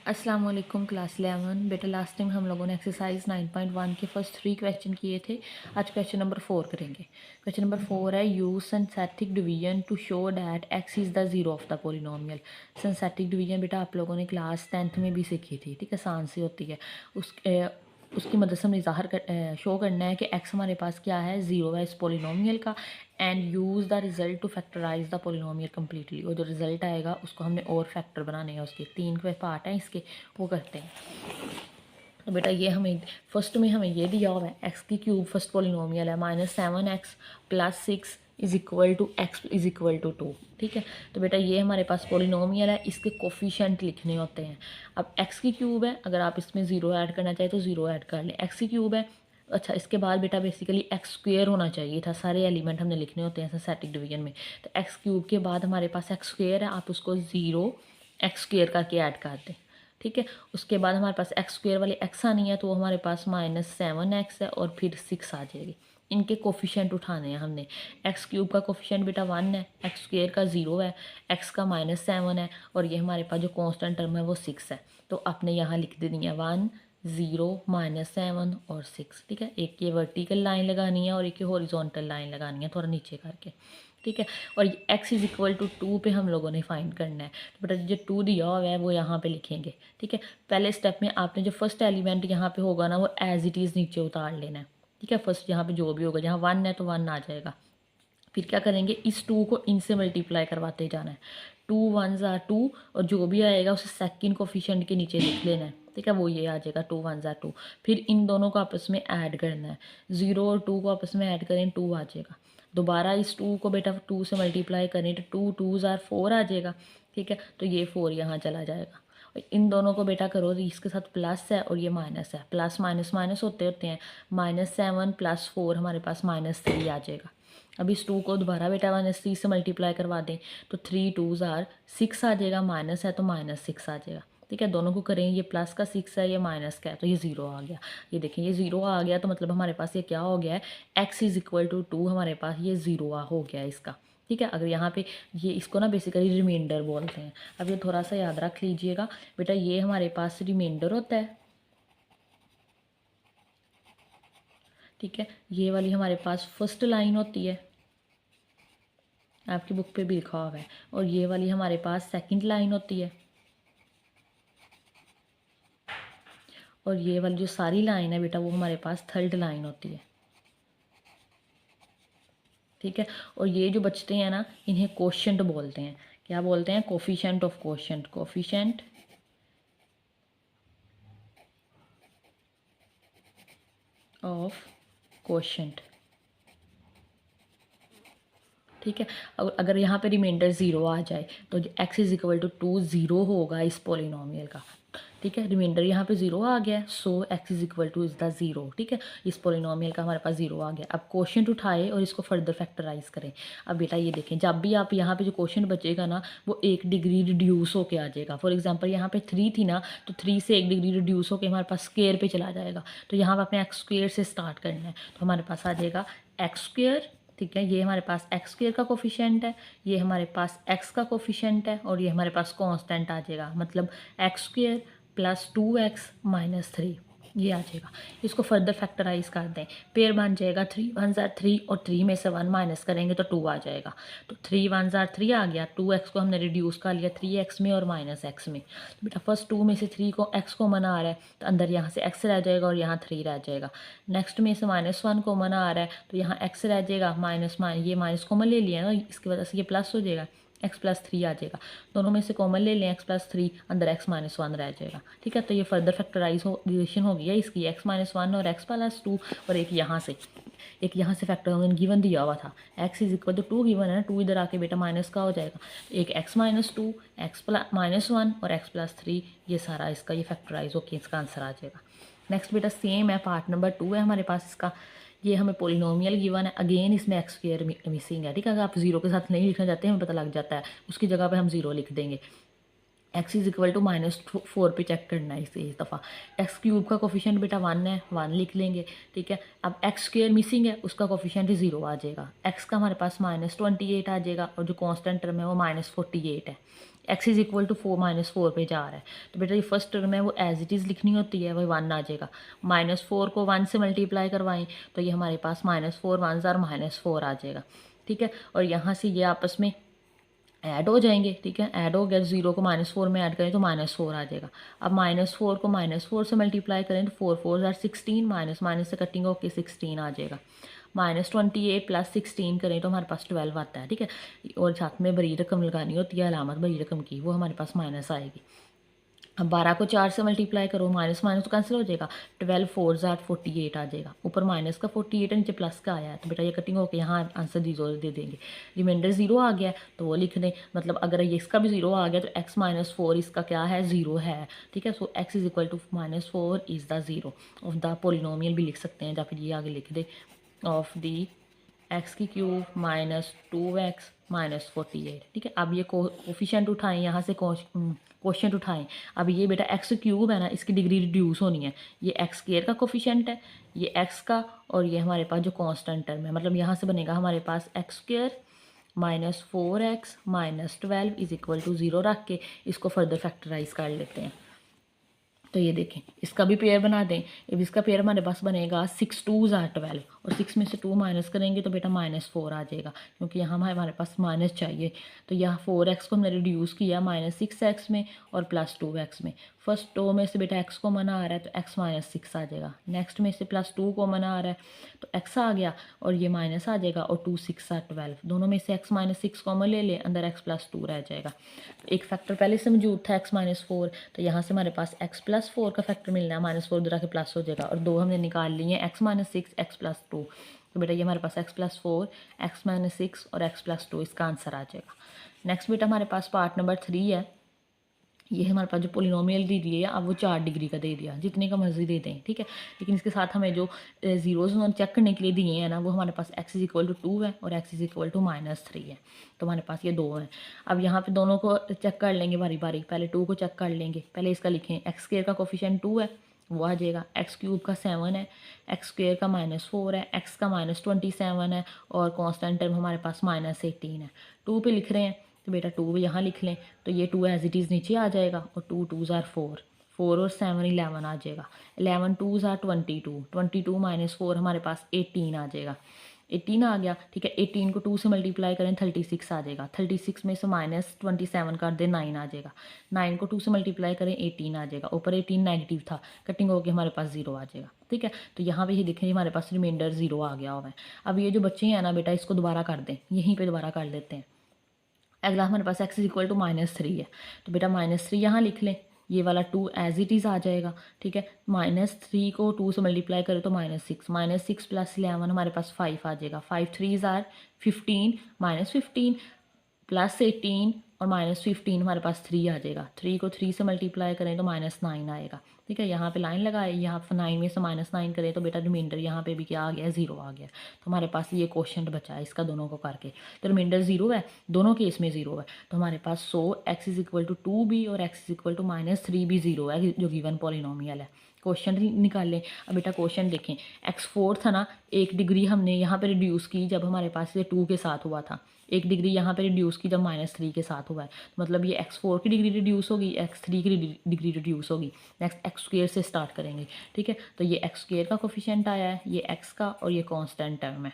अस्सलाम वालेकुम क्लास 11। बेटा लास्ट टाइम हम लोगों ने एक्सरसाइज 9.1 के फर्स्ट 3 क्वेश्चन किए थे। आज क्वेश्चन नंबर 4 करेंगे। क्वेश्चन नंबर 4 है use synthetic division to show that x is the zero of the polynomial. Synthetic division बेटा आप लोगों ने क्लास 10th में भी सीखी थी, ठीक है, आसान सी होती है। उसकी मदद से हमें शो करना है कि एक्स हमारे पास क्या है, ज़ीरो है इस पोलिनोमियल का, and use the result to factorize the polynomial completely. और जो रिज़ल्ट आएगा उसको हमने और फैक्टर बनाने हैं, उसके 3 के पार्ट हैं इसके, वो करते हैं। तो बेटा ये हमें फर्स्ट में हमें ये दिया हुआ है एक्स की क्यूब फर्स्ट पोलिनोमियल है -7x + 6 is equal to x is equal to 2, ठीक है। तो बेटा ये हमारे पास पोलिनोमियल है, इसके कोफिशेंट लिखने होते हैं। अब एक्स की क्यूब है, अगर आप इसमें ज़ीरो ऐड करना चाहें तो ज़ीरो ऐड कर लें। एक्स की क्यूब है, अच्छा इसके बाद बेटा बेसिकली एक्स स्क्वेयर होना चाहिए था, सारे एलिमेंट हमने लिखने होते हैं सिंथेटिक डिवीजन में। तो एक्स क्यूब के बाद हमारे पास एक्स स्क्वेयर है, आप उसको ज़ीरो एक्स स्क्वेयर करके ऐड कर दें, ठीक है। उसके बाद हमारे पास एक्स स्क्वेयर वाली एक्स आनी है, तो वो हमारे पास -7x है और फिर 6 आ जाएगी। इनके कोफिशेंट उठाने हैं हमने। एक्स क्यूब का कोफिशेंट बेटा 1 है, एक्स स्क्वेयर का 0 है, एक्स का -7 है, और ये हमारे पास जो कांस्टेंट टर्म है वो 6 है। तो आपने यहाँ लिख देनी है 1 0 -7 और 6, ठीक है। एक ये वर्टिकल लाइन लगानी है और एक ये हॉरिजॉन्टल लाइन लगानी है थोड़ा नीचे करके, ठीक है। और x इज़ इक्वल टू 2 पे हम लोगों ने फाइंड करना है। तो बेटा जो 2 दिया हुआ है वो यहाँ पे लिखेंगे, ठीक है। पहले स्टेप में आपने जो फर्स्ट एलिमेंट यहाँ पे होगा ना, वो एज इट इज़ नीचे उतार लेना है, ठीक है। फर्स्ट यहाँ पे जो भी होगा, जहाँ 1 है तो 1 आ जाएगा। फिर क्या करेंगे, इस 2 को इनसे मल्टीप्लाई करवाते जाना है। 2 1s आर 2, और जो भी आएगा उसे सेकंड कोफिशिएंट के नीचे लिख लेना है, ठीक है। वो ये आ जाएगा 2 1s आर 2। फिर इन दोनों को आपस में ऐड करना है, 0 और 2 को आपस में ऐड करें 2 आ जाएगा। दोबारा इस 2 को बेटा 2 से मल्टीप्लाई करें तो 2 2s आर 4 आ जाएगा, ठीक है। तो ये 4 यहाँ चला जाएगा। और इन दोनों को बेटा करो तो इसके साथ प्लस है और ये माइनस है, प्लस माइनस माइनस होते होते हैं। -7 + 4 हमारे पास -3 आ जाएगा। अब इस 2 को दोबारा बेटा -3 से मल्टीप्लाई करवा दें तो 3 2s आर 6 आ जाएगा, माइनस है तो -6 आ जाएगा, ठीक है। दोनों को करें, ये प्लस का 6 है, ये माइनस का है, तो ये 0 आ गया। ये देखें ये 0 आ गया, तो मतलब हमारे पास ये क्या हो गया है, x इज़ इक्वल टू 2, हमारे पास ये 0 हो गया है इसका, ठीक है। अगर यहाँ पे ये इसको ना बेसिकली रिमाइंडर बोलते हैं। अब ये थोड़ा सा याद रख लीजिएगा बेटा, ये हमारे पास रिमाइंडर होता है, ठीक है। ये वाली हमारे पास फर्स्ट लाइन होती है, आपकी बुक पे भी लिखा हुआ है, और ये वाली हमारे पास सेकंड लाइन होती है, और ये वाली जो सारी लाइन है बेटा वो हमारे पास थर्ड लाइन होती है, ठीक है। और ये जो बचते हैं ना, इन्हें कोशेंट बोलते हैं। क्या बोलते हैं? Coefficient of quotient, coefficient of quotient, ठीक है। अगर यहाँ पे रिमाइंडर 0 आ जाए तो x इज़ इक्वल टू 2 0 होगा इस पोलिनोमियल का, ठीक है। रिमाइंडर यहाँ पे 0 आ गया, सो x is equal two is the 0, ठीक है। इस पोलिनोमियल का हमारे पास 0 आ गया। अब क्वोशेंट उठाए और इसको फर्दर फैक्टराइज करें। अब बेटा ये देखें, जब भी आप यहाँ पे जो क्वोशेंट बचेगा ना, वो 1 डिग्री रिड्यूस होके आ जाएगा। फॉर एग्जाम्पल यहाँ पे 3 थी ना, तो 3 से 1 डिग्री रिड्यूस होकर हमारे पास स्क्वेयर पे चला जाएगा। तो यहाँ पर अपने एक्स स्क्वेयर से स्टार्ट करना है, तो हमारे पास आ जाएगा एक्स स्क्वेयर, ठीक है। ये हमारे पास एक्स स्क्वेयर का कोफिशिएंट है, ये हमारे पास एक्स का कोफिशिएंट है, और ये हमारे पास कांस्टेंट आ जाएगा, मतलब एक्स स्क्वेयर + 2x - 3 ये आ जाएगा। इसको फर्दर फैक्टराइज कर दें, पेयर बन जाएगा 3 1s आर 3, और 3 में से 1 माइनस करेंगे तो 2 आ जाएगा। तो 3 1s आर 3 आ गया, 2x को हमने रिड्यूस कर लिया 3x में और -x में। तो बेटा फर्स्ट 2 में से 3 को x कॉमन आ रहा है, तो अंदर यहाँ से x रह जाएगा और यहाँ 3 रह जाएगा। नेक्स्ट में से -1 कॉमन आ रहा है, तो यहाँ x रह जाएगा, ये माइनस कॉमन ले लिया ना, इसकी वजह से ये प्लस हो जाएगा, x + 3 आ जाएगा। दोनों में से कॉमन ले लें, x + 3, अंदर x - 1 रह जाएगा, ठीक है। तो ये फर्दर फैक्टराइजेशन हो गया इसकी, x - 1 और x + 2, और एक यहाँ से फैक्टर गिवन दिया हुआ था, x is equal to 2 given है ना, 2 इधर आके बेटा माइनस का हो जाएगा, एक x - 2, x - 1 और x + 3, ये सारा इसका ये फैक्टराइज होकर इसका आंसर आ जाएगा। नेक्स्ट बेटा सेम है, पार्ट नंबर 2 है हमारे पास इसका। ये हमें पोलिनोमियल गिवन है, अगेन इसमें एक्स स्क्वेयर मिसिंग है, ठीक है। अगर आप 0 के साथ नहीं लिखना चाहते हमें पता लग जाता है, उसकी जगह पे हम 0 लिख देंगे। एक्स इज इक्वल टू -4 पे चेक करना है इसे इस दफ़ा। एक्स क्यूब का कोफिशिएंट बेटा 1 है, 1 लिख लेंगे, ठीक है। अब एक्स स्क्वायर मिसिंग है, उसका कोफिशिएंट 0 आ जाएगा। एक्स का हमारे पास -28 आ जाएगा और जो कांस्टेंट टर्म है वो -48 है। एक्स इज इक्वल टू -4 पे जा रहा है, तो बेटा ये फर्स्ट टर्म है वो एज इट इज़ लिखनी होती है, वही 1 आ जाएगा। -4 को 1 से मल्टीप्लाई करवाएं तो ये हमारे पास -4 1 और -4 आ जाएगा, ठीक है। और यहाँ से ये आपस में ऐड हो जाएंगे, ठीक है। ऐड हो गया, 0 को -4 में ऐड करें तो -4 आ जाएगा। अब -4 को -4 से मल्टीप्लाई करें तो 4 4 ज़ार 16, माइनस माइनस से कटिंग होके 16 आ जाएगा। -28 + 16 करें तो हमारे पास 12 आता है, ठीक है। और साथ में बड़ी रकम लगानी होती है, अलामत बड़ी रकम की, वो हमारे पास माइनस आएगी। अब 12 को 4 से मल्टीप्लाई करो, माइनस माइनस तो कैंसिल हो जाएगा, 12 4 ज़ार 48 आ जाएगा। ऊपर माइनस का 48 है, नीचे प्लस का आया है, तो बेटा ये कटिंग होकर यहाँ आंसर 0 दे देंगे। रिमाइंडर 0 आ गया तो वो लिख दें, मतलब अगर ये इसका भी 0 आ गया तो x -4 इसका क्या है, 0 है, ठीक है। So x is equal to -4 is the 0 of the polynomial भी लिख सकते हैं, या फिर ये आगे लिख दे ऑफ दी एक्स की क्यूब -2x -48, ठीक है। अब ये कोफिशिएंट उठाएं, यहाँ से क्वेश्चन उठाएं। अब ये बेटा एक्स क्यूब है ना, इसकी डिग्री रिड्यूस होनी है। ये एक्स स्क्वायर का कोफिशिएंट है, ये एक्स का, और ये हमारे पास जो कांस्टेंट टर्म है, मतलब यहाँ से बनेगा हमारे पास x square -4x -12 is equal to 0 रख के इसको फर्दर फैक्टराइज कर लेते हैं। तो ये देखें, इसका भी पेयर बना दें। अब इसका पेयर हमारे पास बनेगा 6 2 ज़ार 12, और 6 में से 2 माइनस करेंगे तो बेटा -4 आ जाएगा, क्योंकि यहाँ हमारे पास माइनस चाहिए। तो यहाँ 4x को हमने रिड्यूस किया -6x में और +2x में। फर्स्ट 2 में से बेटा x को मना आ रहा है तो x -6 आ जाएगा। नेक्स्ट में से +2 को मना आ रहा है तो x आ गया और ये माइनस आ जाएगा, और 2 6 12, दोनों में से x -6 कॉमन ले ले, अंदर x +2 रह जाएगा। एक फैक्टर पहले से मौजूद था x -4, तो यहाँ से हमारे पास x +4 का फैक्टर मिलना है, -4 उधर आके प्लस हो जाएगा, और 2 हमने निकाल लिए x -6 x +2, तो बेटा ये हमारे पास x +4 x -6 और x +2 इसका आंसर आ जाएगा। नेक्स्ट बेटा हमारे पास पार्ट नंबर 3 है। ये हमारे पास जो पोलिनोमियल दे दिए अब वो 4 डिग्री का दे दिया, जितने का मर्जी दे दें, ठीक है। लेकिन इसके साथ हमें जो जीरोज़ उन्होंने चेक करने के लिए दिए हैं ना, वो हमारे पास x इज इक्वल टू 2 है और x इज इक्वल टू -3 है, तो हमारे पास ये 2 हैं। अब यहाँ पे दोनों को चेक कर लेंगे बारी बारी, पहले 2 को चेक कर लेंगे। पहले इसका लिखें, एक्स स्क्वायर का कोफिशिएंट 2 है, वो आ जाएगा। एक्स क्यूब का 7 है, एक्स स्क्वायर का -4 है, एक्स का -27 है, और कॉन्स्टेंट टर्म हमारे पास -18 है। 2 पे लिख रहे हैं तो बेटा 2 यहाँ लिख लें, तो ये 2 एज इट इज़ नीचे आ जाएगा, और 2 2 ज़ार 4, 4 और 7 11 आ जाएगा। 11 2 ज़ार 22, 22 -4 हमारे पास 18 आ जाएगा। 18 आ गया, ठीक है। 18 को 2 से मल्टीप्लाई करें 36 आ जाएगा। 36 में से -27 कर दें 9 आ जाएगा। 9 को 2 से मल्टीप्लाई करें 18 आ जाएगा। ऊपर 18 नेगेटिव था, कटिंग होकर हमारे पास 0 आ जाएगा, ठीक है। तो यहाँ पे ये देखें हमारे पास रिमाइंडर 0 आ गया हुआ है। अब ये जो बच्चे हैं ना बेटा, इसको दोबारा कर दें, यहीं पर दोबारा कर देते हैं। अगला हमारे पास x इज इक्वल टू -3 है, तो बेटा -3 यहाँ लिख लें, ये वाला 2 एज इट इज़ आ जाएगा, ठीक है। -3 को 2 से मल्टीप्लाई करें तो -6, -6 + 11 हमारे पास 5 आ जाएगा। 5 3 ज़ार 15, -15 +18 और -15 हमारे पास 3 आ जाएगा। 3 को 3 से मल्टीप्लाई करें तो -9 आएगा, ठीक है। यहाँ पे लाइन लगाए, यहाँ 9 में से -9 करें तो बेटा रिमाइंडर यहाँ पे भी क्या आ गया, 0 आ गया। तो हमारे पास ये क्वेश्चन बचा है इसका दोनों को करके, तो रिमाइंडर 0 है, दोनों केस में 0 है। तो हमारे पास 100 x इज इक्वल टू 2 भी और x इज इक्वल टू -3 भी 0 है, जो गिवन पॉलिनोमियल है। क्वेश्चन निकाल लें। अब बेटा क्वेश्चन देखें, x4 था ना, 1 डिग्री हमने यहाँ पे रिड्यूस की जब हमारे पास ये 2 के साथ हुआ था, 1 डिग्री यहाँ पे रिड्यूस की जब -3 के साथ हुआ है, मतलब ये x4 की डिग्री रिड्यूस होगी, x3 की डिग्री रिड्यूस होगी। नेक्स्ट एक्स स्क्वायर से स्टार्ट करेंगे, ठीक है। तो ये एक्स स्क्वायर का कोफिशिएंट आया है, ये x का, और ये कांस्टेंट टर्म है।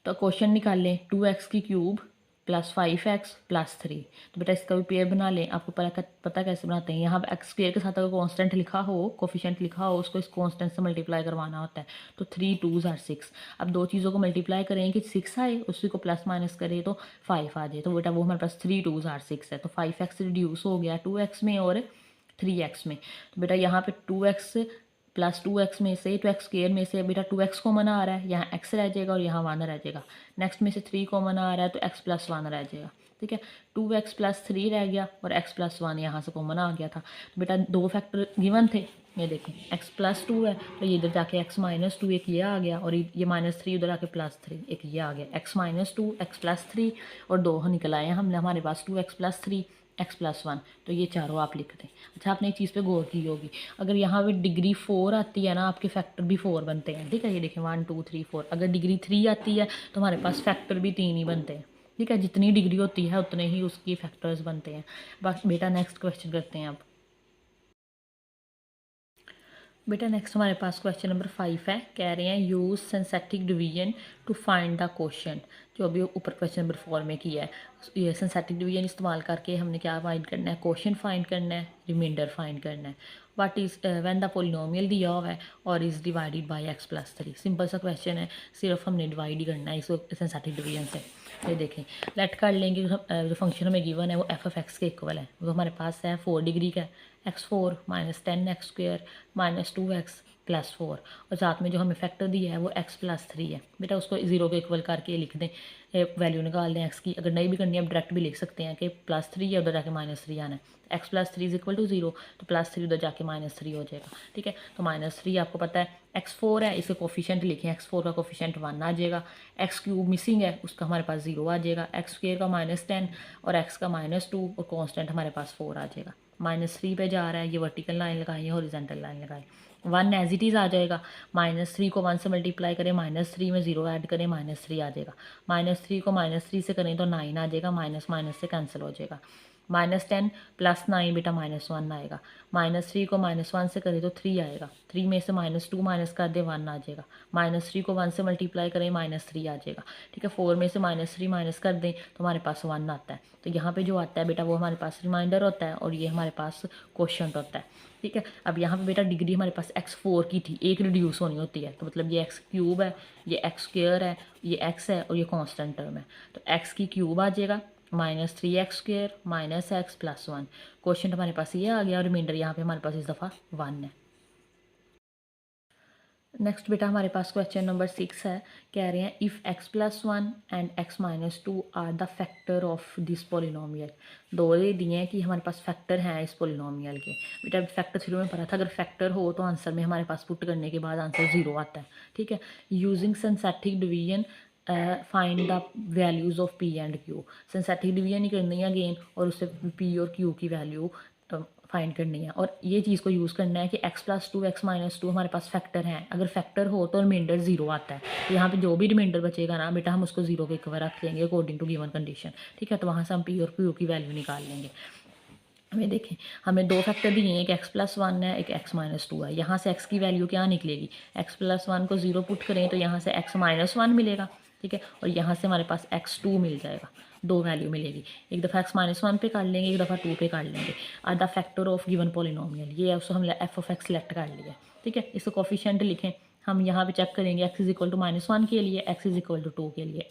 तो क्वेश्चन निकाल लें, 2x की क्यूब +5x +3, तो बेटा इसका भी पेयर बना लें। आपको पता कैसे बनाते हैं, यहाँ एक्स स्क्वायर के साथ अगर कांस्टेंट लिखा हो, कोफिशिएंट लिखा हो, उसको इस कांस्टेंट से मल्टीप्लाई करवाना होता है। तो 3 2 ज़ार 6, अब दो चीज़ों को मल्टीप्लाई करें कि 6 आए, उसी को प्लस माइनस करें तो 5 आ जाए, तो बेटा वो हमारे पास 3 2 ज़ार 6 है। तो 5x रिड्यूस हो गया 2x में और 3x में, तो बेटा यहाँ पे 2x +2x में से, तो एक्स स्क्वायर में से बेटा 2x कॉमन आ रहा है, यहाँ x रह जाएगा और यहाँ 1 रह जाएगा। नेक्स्ट में से 3 कॉमन आ रहा है तो x +1 रह जाएगा, ठीक है। 2x + 3 रह गया और x +1 यहाँ से कॉमन आ गया था। तो बेटा दो फैक्टर गिवन थे, ये देखें x +2 है, तो ये इधर जाके x -2 एक ये आ गया, और ये -3 उधर आके +3 एक ये आ गया। x -2 x +3 और 2 निकल आए हमने, हमारे पास 2x + 3 एक्स प्लस वन, तो ये चारों आप लिख दें। अच्छा, आपने एक चीज़ पे गौर की होगी, अगर यहाँ पे डिग्री 4 आती है ना, आपके फैक्टर भी 4 बनते हैं, ठीक है। ये देखें 1 2 3 4। अगर डिग्री 3 आती है तो हमारे पास फैक्टर भी 3 ही बनते हैं, ठीक है। जितनी डिग्री होती है उतने ही उसकी फैक्टर्स बनते हैं। बस बेटा नेक्स्ट क्वेश्चन करते हैं अब। बेटा नेक्स्ट हमारे पास क्वेश्चन नंबर 5 है। कह रहे हैं use synthetic division to find the quotient. जो अभी ऊपर क्वेश्चन नंबर 4 में किया है, ये सिंथेटिक डिवीजन इस्तेमाल करके हमने क्या फाइंड करना है, क्वोशंट फाइंड करना है, रिमाइंडर फाइंड करना है। What is when the polynomial दिया हुआ है और is divided by x plus 3। Simple सा क्वेश्चन है, सिर्फ हमने डिवाइड ही करना है इसको सिंथेटिक डिवीजन से। ये देखें, लेट कर लेंगे जो फंक्शन हमें गिवन है वो एफ ऑफ एक्स के इक्वल है। वो हमारे पास है 4 डिग्री का, x4 minus 10x² minus 2x plus 4, और साथ में जो हमें फैक्टर दिया है वो x प्लस 3 है। बेटा उसको 0 के इक्वल करके लिख दें, वैल्यू निकाल दें x की। अगर नहीं भी करनी है, आप डायरेक्ट भी लिख सकते हैं कि +3 है, उधर जाके -3 आना है। x plus 3 is equal to 0, तो +3 उधर जाके -3 हो जाएगा, ठीक है। तो -3 आपको पता है x4 है, इसके कोफिशेंट लिखें, x4 का कोफिशेंट 1 आ जाएगा। x³ मिसिंग है, उसका हमारे पास 0 आ जाएगा। x² का -10 और x का -2 और कॉन्स्टेंट हमारे पास 4 आ जाएगा। -3 पे जा रहा है, ये वर्टिकल लाइन लगाई है, हॉरिजॉन्टल लाइन लगाई। 1 एज इट इज़ आ जाएगा। -3 को 1 से मल्टीप्लाई करें, -3 में 0 ऐड करें, -3 आ जाएगा। -3 को -3 से करें तो 9 आ जाएगा, माइनस माइनस से कैंसिल हो जाएगा। -10 + 9 बेटा -1 आएगा। -3 को -1 से करें तो 3 आएगा। 3 में से -2 माइनस कर दे, 1 आ जाएगा। -3 को 1 से मल्टीप्लाई करें, -3 आ जाएगा, ठीक है। 4 में से -3 माइनस कर दें तो हमारे पास 1 आता है। तो यहाँ पे जो आता है बेटा वो हमारे पास रिमाइंडर होता है और ये हमारे पास क्वोशंट होता है, ठीक है। अब यहाँ पे बेटा डिग्री हमारे पास x4 की थी, एक रिड्यूस होनी होती है, तो मतलब ये x³ है, ये x² है, ये x है और ये कांस्टेंट टर्म है। तो x³ आ जाएगा, -3x² minus x plus 1। Question हमारे पास ये आ गया और रिमाइंडर यहाँ पे हमारे पास इस दफ़ा 1 है। नेक्स्ट बेटा हमारे पास क्वेश्चन नंबर 6 है। कह रहे हैं if x plus 1 and x minus 2 are the factor of this polynomial. दो ये दिए हैं कि हमारे पास फैक्टर हैं इस पोलिनोमियल के। बेटा फैक्टर थ्योरम में पढ़ा था, अगर फैक्टर हो तो आंसर में हमारे पास पुट करने के बाद आंसर 0 आता है, ठीक है। Using synthetic division find the values of p and q। Synthetic division ही करनी है अगेन, और उससे p और q की वैल्यू फाइंड करनी है। और ये चीज़ को यूज़ करना है कि x प्लस 2 x माइनस 2 हमारे पास फैक्टर हैं। अगर फैक्टर हो तो रिमाइंडर 0 आता है। तो यहाँ पे जो भी रिमाइंडर बचेगा ना बेटा, हम उसको 0 के इक्वल रख लेंगे अकॉर्डिंग टू गिवन कंडीशन, ठीक है। तो वहाँ से हम p और q की वैल्यू निकाल लेंगे। हमें देखें, हमें दो फैक्टर दिए हैं, एक x प्लस 1 है, एक x माइनस 2 है। यहाँ से x की वैल्यू क्या निकलेगी, x प्लस 1 को 0 पुट करें तो यहाँ से x माइनस 1 मिलेगा, ठीक है। और यहाँ से हमारे पास x2 मिल जाएगा, दो वैल्यू मिलेगी। एक दफ़ा x माइनस 1 पे कर लेंगे, एक दफ़ा 2 पे कर लेंगे। Are the factor of given polynomial, ये है उसको हमने f ऑफ x सेलेक्ट कर लिया, ठीक है। इसको कोफिशिएंट लिखें, हम यहाँ पे चेक करेंगे x इज इक्वल टू -1 के लिए, x इज इक्वल टू 2 के लिए।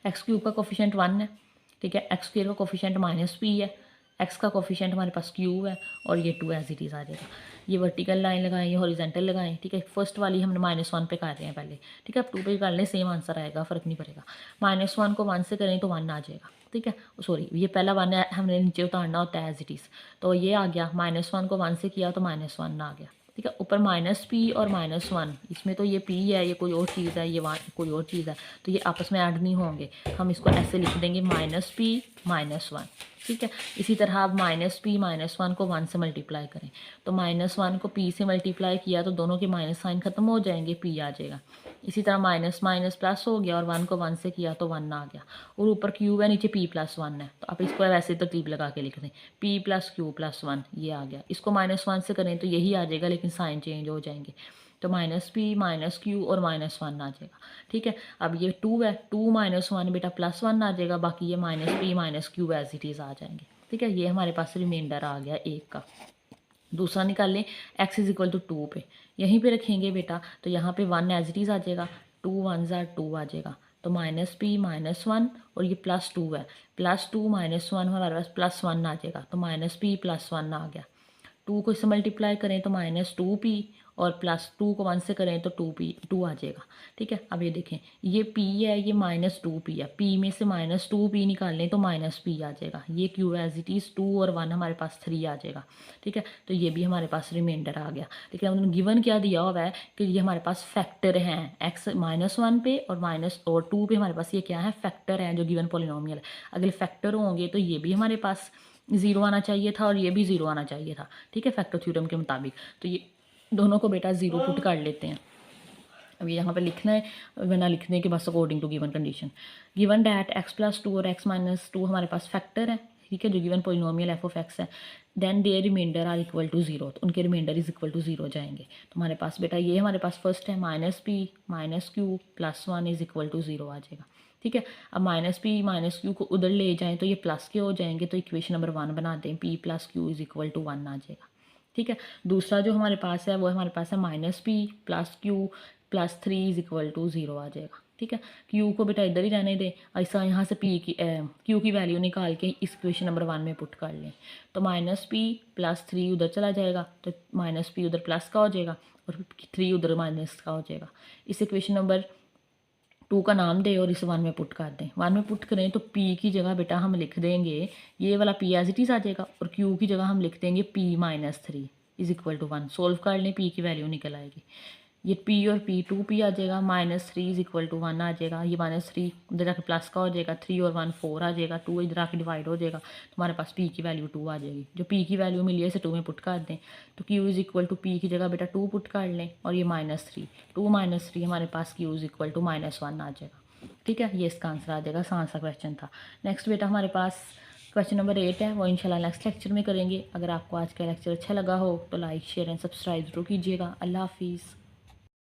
x³ का कोफिशिएंट 1 है, ठीक है। x² का कोफिशिएंट -p है, x का कोफिशिएंट हमारे पास q है और ये 2 एज इट इज़ आ जाएगा। ये वर्टिकल लाइन लगाएं, ये हॉरिजॉन्टल लगाएं, ठीक है। फर्स्ट वाली हमने -1 पे कर रहे हैं पहले, ठीक है। अब 2 पे कर लें, सेम आंसर आएगा, फ़र्क नहीं पड़ेगा। -1 को 1 से करें तो 1 आ जाएगा, ठीक है। सॉरी, ये पहला 1 है, हमने नीचे उतारना होता है एज इट इज़। तो ये आ गया, -1 को 1 से किया तो -1 आ गया, ठीक है। ऊपर -p और -1, इसमें तो ये p है, ये कोई और चीज़ है, ये कोई और चीज़ है, तो ये आपस में ऐड नहीं होंगे। हम इसको ऐसे लिख देंगे -p -1, ठीक है। इसी तरह आप -p -1 को 1 से मल्टीप्लाई करें तो -1 को p से मल्टीप्लाई किया तो दोनों के माइनस साइन खत्म हो जाएंगे, p आ जाएगा। इसी तरह माइनस माइनस प्लस हो गया और 1 को 1 से किया तो 1 आ गया। और ऊपर q है, नीचे p + 1 है, तो आप इसको वैसे तरतीब लगा के लिख दें, p + q + 1, ये आ गया। इसको -1 से करें तो यही आ जाएगा, लेकिन साइन चेंज हो जाएंगे, तो -p -q और -1 आ जाएगा, ठीक है। अब ये 2 है, 2 - 1 बेटा +1 आ जाएगा, बाकी ये -p -q as it is आ जाएंगे, ठीक है। ये हमारे पास रिमाइंडर आ गया 1 का। दूसरा निकाल लें, x इज इक्वल टू 2 पे, यहीं पे रखेंगे बेटा, तो यहाँ पे 1 एज इट इज़ आ जाएगा, 2 1 ज़ा 2 आ जाएगा, तो -p -1 और ये +2 है, +2 -1 हमारे पास +1 आ जाएगा, तो -p +1 आ गया। 2 को इससे मल्टीप्लाई करें तो -2p, और +2 को 1 से करें तो 2 आ जाएगा। ठीक है, अब ये देखें, ये p है, ये -2p है, p में से -2p निकालें तो -p आ जाएगा। ये q एज इट इज़ 2 और 1 हमारे पास 3 आ जाएगा। ठीक है, तो ये भी हमारे पास रिमाइंडर आ गया। लेकिन हमने गिवन क्या दिया हुआ है कि ये हमारे पास फैक्टर हैं, x -1 पे और 2 पे हमारे पास ये क्या है, फैक्टर हैं जो गिवन पॉलिनोमियल है। अगर फैक्टर होंगे तो ये भी हमारे पास 0 आना चाहिए था और ये भी 0 आना चाहिए था। ठीक है, फैक्टर थ्योरम के मुताबिक। तो ये दोनों को बेटा 0 पुट कर लेते हैं। अब यहाँ पर लिखना है, वरना लिख दें कि बस according to given condition, given that x+2 और x-2 हमारे पास फैक्टर है। ठीक है, जो given polynomial f of x है, then their remainder are equal to 0, तो उनके रिमाइंडर इज इक्वल टू 0 जाएंगे। तो हमारे पास बेटा ये हमारे पास फर्स्ट है -p -q +1 is equal to 0 आ जाएगा। ठीक है, अब -p -q को उधर ले जाएं तो ये प्लस के हो जाएंगे, तो इक्वेशन नंबर 1 बना दें, p + q is equal to 1 आ जाएगा। ठीक है, दूसरा जो हमारे पास है वो हमारे पास है -p + q +3 is equal to 0 आ जाएगा। ठीक है, q को बेटा इधर ही रहने दें, ऐसा यहाँ से q की वैल्यू निकाल के इस इक्वेशन नंबर 1 में पुट कर लें, तो -p +3 उधर चला जाएगा, तो -p उधर प्लस का हो जाएगा और 3 उधर माइनस का हो जाएगा। इस इक्वेशन नंबर 2 का नाम दें और इस 1 में पुट कर दें। 1 में पुट करें तो p की जगह बेटा हम लिख देंगे, ये वाला p एज इट इज़ आ जाएगा, और q की जगह हम लिख देंगे p -3 is equal to 1। Solve कर लें, p की वैल्यू निकल आएगी, ये p और p 2p आ जाएगा, -3 इज इक्वल टू 1 आ जाएगा। ये -3 इधर जाके प्लस का हो जाएगा, 3 और 1 4 आ जाएगा, 2 इधर आके डिवाइड हो जाएगा, तो हमारे पास p की वैल्यू 2 आ जाएगी। जो p की वैल्यू मिली है इसे 2 में पुट कर दें, तो q is equal to p की जगह बेटा 2 पुट कर लें, और ये -3 2 -3 हमारे पास q इज इक्वल टू -1 आ जाएगा। ठीक है, ये इसका आंसर आ जाएगा, आसान सा क्वेश्चन था। नेक्स्ट बेटा हमारे पास क्वेश्चन नंबर 8 है, वो इंशाल्लाह नेक्स्ट लेक्चर में करेंगे। अगर आपको आज का लेक्चर अच्छा लगा हो तो लाइक शेयर एंड सब्सक्राइब जरूर कीजिएगा। अल्लाह हाफिज़।